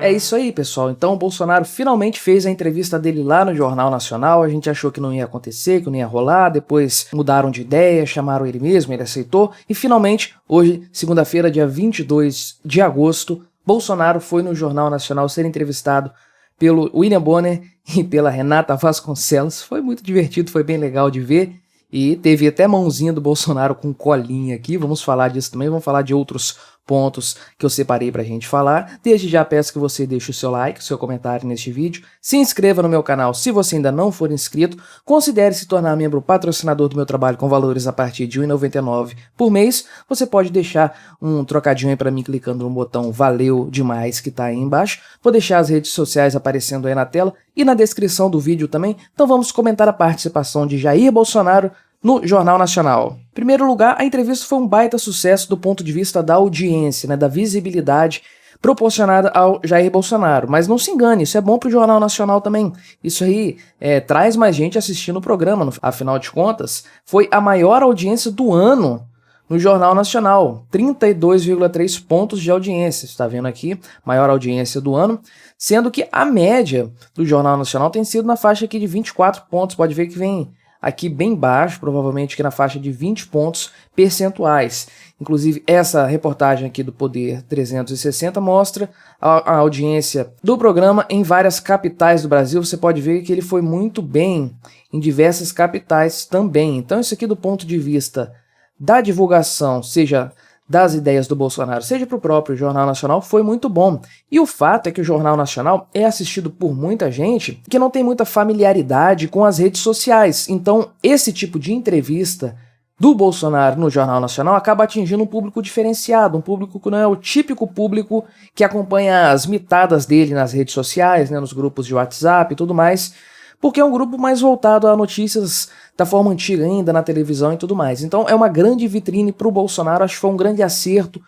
É isso aí, pessoal. Então o Bolsonaro finalmente fez a entrevista dele lá no Jornal Nacional. A gente achou que não ia acontecer, que não ia rolar. Depois mudaram de ideia, chamaram ele mesmo, ele aceitou. E finalmente, hoje, segunda-feira, dia 22 de agosto, Bolsonaro foi no Jornal Nacional ser entrevistado pelo William Bonner e pela Renata Vasconcelos. Foi muito divertido, foi bem legal de ver. E teve até mãozinha do Bolsonaro com colinha aqui. Vamos falar disso também, vamos falar de outros pontos que eu separei pra gente falar. Desde já peço que você deixe o seu like, o seu comentário neste vídeo, se inscreva no meu canal se você ainda não for inscrito, considere se tornar membro patrocinador do meu trabalho com valores a partir de R$ 1,99 por mês. Você pode deixar um trocadinho aí pra mim clicando no botão valeu demais que tá aí embaixo. Vou deixar as redes sociais aparecendo aí na tela e na descrição do vídeo também. Então vamos comentar a participação de Jair Bolsonaro no Jornal Nacional. Em primeiro lugar, a entrevista foi um baita sucesso do ponto de vista da audiência, da visibilidade proporcionada ao Jair Bolsonaro. Mas não se engane, isso é bom para o Jornal Nacional também. Isso aí traz mais gente assistindo o programa. Afinal de contas, foi a maior audiência do ano no Jornal Nacional. 32,3 pontos de audiência. Você está vendo aqui, maior audiência do ano. Sendo que a média do Jornal Nacional tem sido na faixa aqui de 24 pontos. Pode ver que vem aqui bem baixo, provavelmente aqui na faixa de 20 pontos percentuais. Inclusive, essa reportagem aqui do Poder 360 mostra a audiência do programa em várias capitais do Brasil. Você pode ver que ele foi muito bem em diversas capitais também. Então, isso aqui do ponto de vista da divulgação, seja das ideias do Bolsonaro, seja para o próprio Jornal Nacional, foi muito bom. E o fato é que o Jornal Nacional é assistido por muita gente que não tem muita familiaridade com as redes sociais. Então, esse tipo de entrevista do Bolsonaro no Jornal Nacional acaba atingindo um público diferenciado, um público que não é o típico público que acompanha as mitadas dele nas redes sociais, nos grupos de WhatsApp e tudo mais, porque é um grupo mais voltado a notícias da forma antiga ainda, na televisão e tudo mais. Então é uma grande vitrine para o Bolsonaro. Acho que foi um grande acerto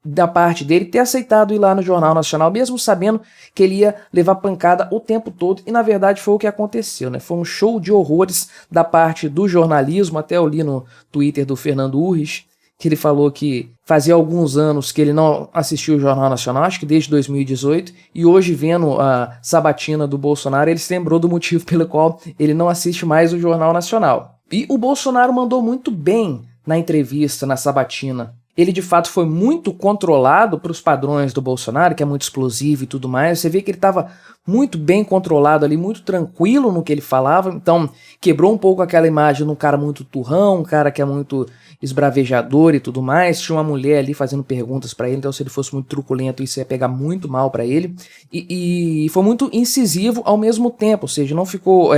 da parte dele ter aceitado ir lá no Jornal Nacional, mesmo sabendo que ele ia levar pancada o tempo todo, e na verdade foi o que aconteceu, Foi um show de horrores da parte do jornalismo. Até eu li no Twitter do Fernando Urrich, que ele falou que fazia alguns anos que ele não assistiu o Jornal Nacional, acho que desde 2018, e hoje, vendo a sabatina do Bolsonaro, ele se lembrou do motivo pelo qual ele não assiste mais o Jornal Nacional. E o Bolsonaro mandou muito bem na entrevista, na sabatina. Ele de fato foi muito controlado para os padrões do Bolsonaro, que é muito explosivo e tudo mais. Você vê que ele estava muito bem controlado ali, muito tranquilo no que ele falava, então quebrou um pouco aquela imagem de um cara muito turrão, um cara que é muito esbravejador e tudo mais. Tinha uma mulher ali fazendo perguntas para ele, então se ele fosse muito truculento isso ia pegar muito mal para ele, e foi muito incisivo ao mesmo tempo, ou seja, não ficou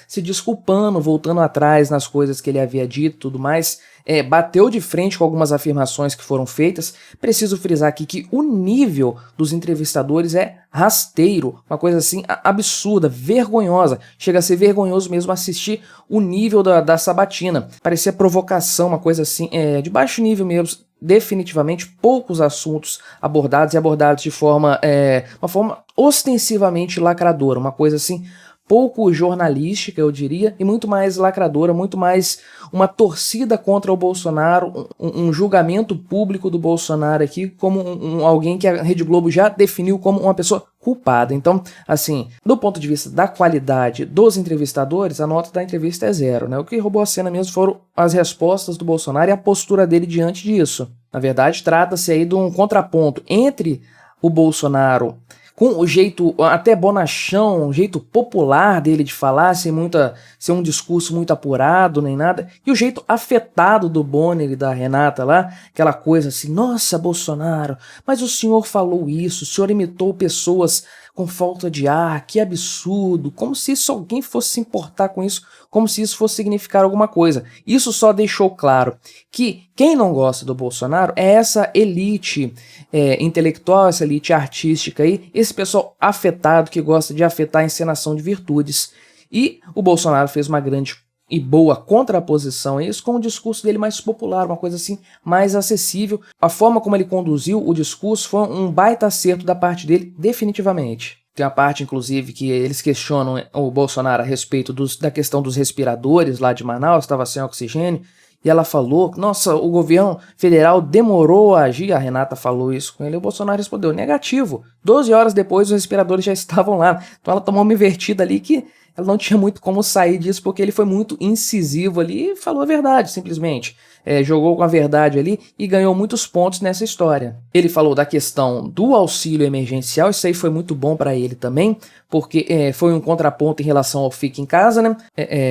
se desculpando, voltando atrás nas coisas que ele havia dito e tudo mais. Bateu de frente com algumas afirmações que foram feitas. Preciso frisar aqui que o nível dos entrevistadores é rasteiro, uma coisa assim absurda, vergonhosa. Chega a ser vergonhoso mesmo assistir o nível da sabatina. Parecia provocação, uma coisa assim, de baixo nível mesmo. Definitivamente poucos assuntos abordados, e abordados de forma, uma forma ostensivamente lacradora, uma coisa assim pouco jornalística, eu diria, e muito mais lacradora, muito mais uma torcida contra o Bolsonaro, um julgamento público do Bolsonaro aqui como alguém que a Rede Globo já definiu como uma pessoa culpada. Então, assim, do ponto de vista da qualidade dos entrevistadores, a nota da entrevista é 0, O que roubou a cena mesmo foram as respostas do Bolsonaro e a postura dele diante disso. Na verdade, trata-se aí de um contraponto entre o Bolsonaro com o jeito até bonachão, um jeito popular dele de falar, sem um discurso muito apurado nem nada, e o jeito afetado do Bonner e da Renata lá, aquela coisa assim, nossa, Bolsonaro, mas o senhor falou isso, o senhor imitou pessoas com falta de ar, que absurdo, como se alguém fosse se importar com isso, como se isso fosse significar alguma coisa. Isso só deixou claro que quem não gosta do Bolsonaro é essa elite intelectual, essa elite artística aí, esse pessoal afetado que gosta de afetar a encenação de virtudes. E o Bolsonaro fez uma grande e boa contraposição a isso com o discurso dele mais popular, uma coisa assim mais acessível. A forma como ele conduziu o discurso foi um baita acerto da parte dele, definitivamente. Tem a parte, inclusive, que eles questionam o Bolsonaro a respeito da questão dos respiradores lá de Manaus, estava sem oxigênio, e ela falou, nossa, o governo federal demorou a agir, a Renata falou isso com ele, o Bolsonaro respondeu, negativo, 12 horas depois os respiradores já estavam lá, então ela tomou uma invertida ali que ela não tinha muito como sair disso, porque ele foi muito incisivo ali e falou a verdade, simplesmente. Jogou com a verdade ali e ganhou muitos pontos nessa história. Ele falou da questão do auxílio emergencial, isso aí foi muito bom para ele também, porque foi um contraponto em relação ao Fique em Casa, né?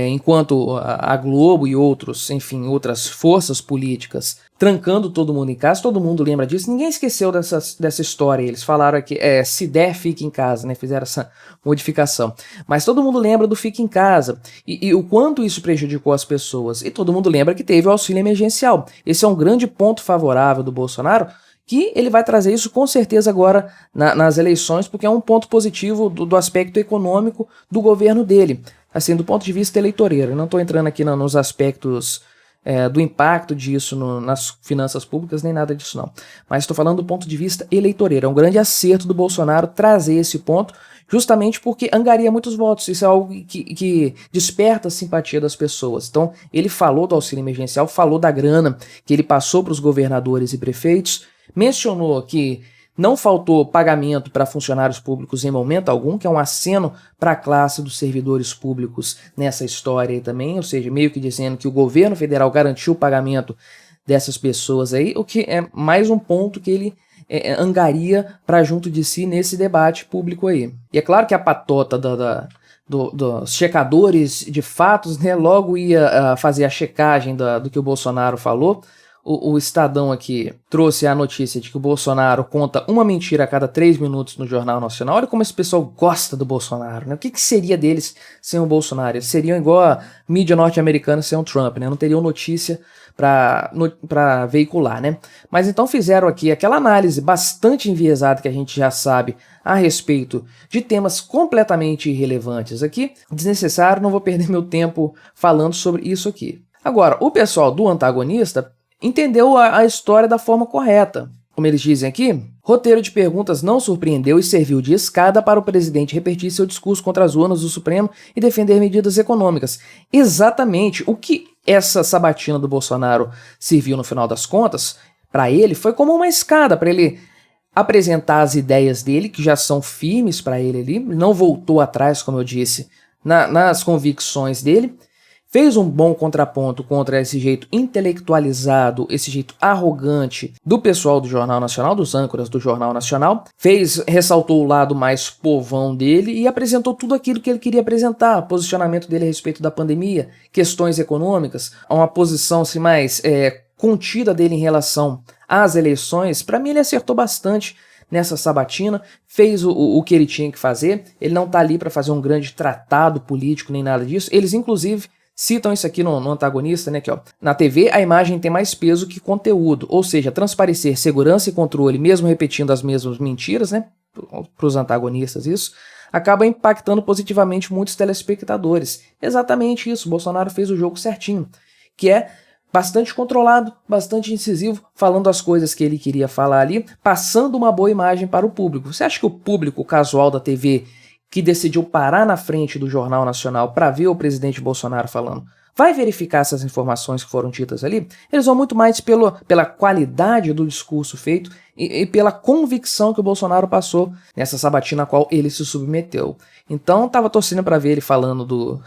Enquanto a Globo e outros, enfim, outras forças políticas trancando todo mundo em casa, todo mundo lembra disso, ninguém esqueceu dessa história, eles falaram aqui, se der, fique em casa, né? Fizeram essa modificação. Mas todo mundo lembra do Fique em Casa e o quanto isso prejudicou as pessoas. E todo mundo lembra que teve o auxílio emergencial. Esse é um grande ponto favorável do Bolsonaro, que ele vai trazer isso com certeza agora nas eleições, porque é um ponto positivo do aspecto econômico do governo dele, assim, do ponto de vista eleitoreiro. Eu não estou entrando aqui nos aspectos do impacto disso nas finanças públicas, nem nada disso não. Mas estou falando do ponto de vista eleitoreiro. É um grande acerto do Bolsonaro trazer esse ponto, justamente porque angaria muitos votos. Isso é algo que desperta a simpatia das pessoas. Então, ele falou do auxílio emergencial, falou da grana que ele passou para os governadores e prefeitos, mencionou que não faltou pagamento para funcionários públicos em momento algum, que é um aceno para a classe dos servidores públicos nessa história aí também, ou seja, meio que dizendo que o governo federal garantiu o pagamento dessas pessoas aí, o que é mais um ponto que ele angaria para junto de si nesse debate público aí. E é claro que a patota dos checadores de fatos, né, logo ia fazer a checagem do que o Bolsonaro falou. O Estadão aqui trouxe a notícia de que o Bolsonaro conta uma mentira a cada 3 minutos no Jornal Nacional. Olha como esse pessoal gosta do Bolsonaro, né? O que seria deles sem o Bolsonaro? Eles seriam igual a mídia norte-americana sem o Trump, né? Não teriam notícia para veicular, né? Mas então fizeram aqui aquela análise bastante enviesada que a gente já sabe a respeito de temas completamente irrelevantes aqui. Desnecessário, não vou perder meu tempo falando sobre isso aqui. Agora, o pessoal do antagonista entendeu a história da forma correta. Como eles dizem aqui, roteiro de perguntas não surpreendeu e serviu de escada para o presidente repetir seu discurso contra as urnas do Supremo e defender medidas econômicas. Exatamente o que essa sabatina do Bolsonaro serviu no final das contas, para ele, foi como uma escada para ele apresentar as ideias dele, que já são firmes para ele ali, não voltou atrás, como eu disse, nas convicções dele. Fez um bom contraponto contra esse jeito intelectualizado, esse jeito arrogante do pessoal do Jornal Nacional, dos âncoras do Jornal Nacional. Ressaltou o lado mais povão dele e apresentou tudo aquilo que ele queria apresentar. Posicionamento dele a respeito da pandemia, questões econômicas, uma posição assim, mais contida dele em relação às eleições. Para mim ele acertou bastante nessa sabatina, fez o que ele tinha que fazer. Ele não está ali para fazer um grande tratado político nem nada disso. Eles inclusive citam isso aqui no antagonista, né, que ó, na TV a imagem tem mais peso que conteúdo, ou seja, transparecer segurança e controle, mesmo repetindo as mesmas mentiras, né, para os antagonistas isso, acaba impactando positivamente muitos telespectadores. Exatamente isso, Bolsonaro fez o jogo certinho, que é bastante controlado, bastante incisivo, falando as coisas que ele queria falar ali, passando uma boa imagem para o público. Você acha que o público casual da TV que decidiu parar na frente do Jornal Nacional para ver o presidente Bolsonaro falando, vai verificar essas informações que foram ditas ali? Eles vão muito mais pela qualidade do discurso feito e pela convicção que o Bolsonaro passou nessa sabatina a qual ele se submeteu. Então, estava torcendo para ver ele falando do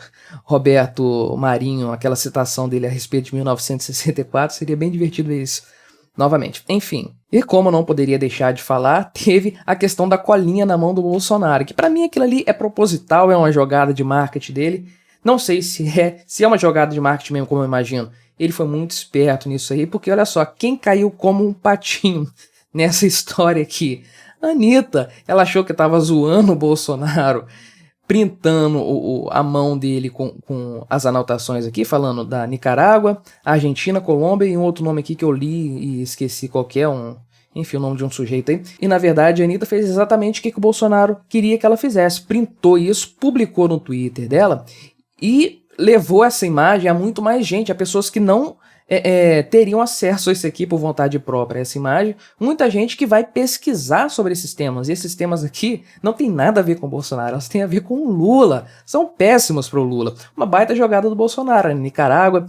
Roberto Marinho, aquela citação dele a respeito de 1964, seria bem divertido ver isso novamente. Enfim, e como eu não poderia deixar de falar, teve a questão da colinha na mão do Bolsonaro, que para mim aquilo ali é proposital, é uma jogada de marketing dele. Não sei se é uma jogada de marketing mesmo, como eu imagino. Ele foi muito esperto nisso aí, porque olha só, quem caiu como um patinho nessa história aqui? A Anitta, ela achou que estava zoando o Bolsonaro, printando a mão dele com as anotações aqui, falando da Nicarágua, Argentina, Colômbia e um outro nome aqui que eu li e esqueci qual que é, enfim, o nome de um sujeito aí. E na verdade a Anitta fez exatamente o que o Bolsonaro queria que ela fizesse, printou isso, publicou no Twitter dela e levou essa imagem a muito mais gente, a pessoas que não teriam acesso a isso aqui por vontade própria, essa imagem. Muita gente que vai pesquisar sobre esses temas, e esses temas aqui não tem nada a ver com o Bolsonaro, elas têm a ver com o Lula, são péssimos para o Lula. Uma baita jogada do Bolsonaro, Nicarágua,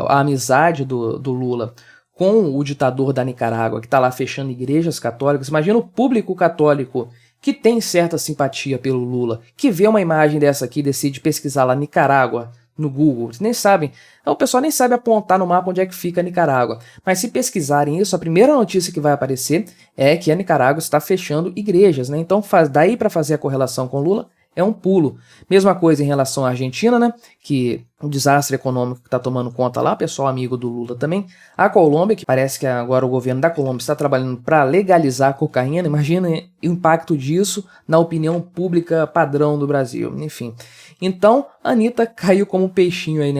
a amizade do Lula com o ditador da Nicarágua, que está lá fechando igrejas católicas. Imagina o público católico que tem certa simpatia pelo Lula, que vê uma imagem dessa aqui e decide pesquisar lá Nicarágua no Google. Vocês nem sabem, o pessoal nem sabe apontar no mapa onde é que fica a Nicarágua. Mas se pesquisarem isso, a primeira notícia que vai aparecer é que a Nicarágua está fechando igrejas, né? Então daí para fazer a correlação com Lula é um pulo. Mesma coisa em relação à Argentina, né? Que o desastre econômico que está tomando conta lá, pessoal amigo do Lula também. A Colômbia, que parece que agora o governo da Colômbia está trabalhando para legalizar a cocaína. Imagina o impacto disso na opinião pública padrão do Brasil. Enfim. Então, a Anitta caiu como um peixinho aí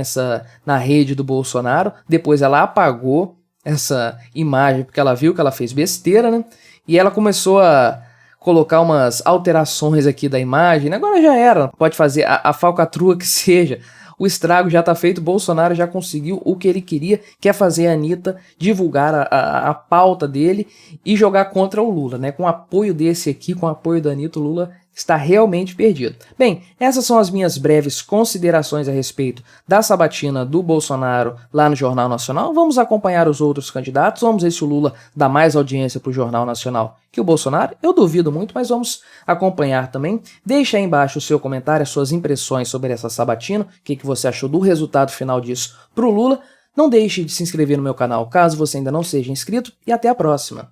na rede do Bolsonaro. Depois ela apagou essa imagem porque ela viu que ela fez besteira, né? E ela começou a colocar umas alterações aqui da imagem. Agora já era, pode fazer a falcatrua que seja. O estrago já tá feito, o Bolsonaro já conseguiu o que ele queria, que é fazer a Anitta divulgar a pauta dele e jogar contra o Lula, né? Com o apoio desse aqui, com o apoio da Anitta, o Lula está realmente perdido. Bem, essas são as minhas breves considerações a respeito da sabatina do Bolsonaro lá no Jornal Nacional. Vamos acompanhar os outros candidatos, vamos ver se o Lula dá mais audiência para o Jornal Nacional que o Bolsonaro. Eu duvido muito, mas vamos acompanhar também. Deixa aí embaixo o seu comentário, as suas impressões sobre essa sabatina, o que você achou do resultado final disso para o Lula. Não deixe de se inscrever no meu canal caso você ainda não seja inscrito e até a próxima.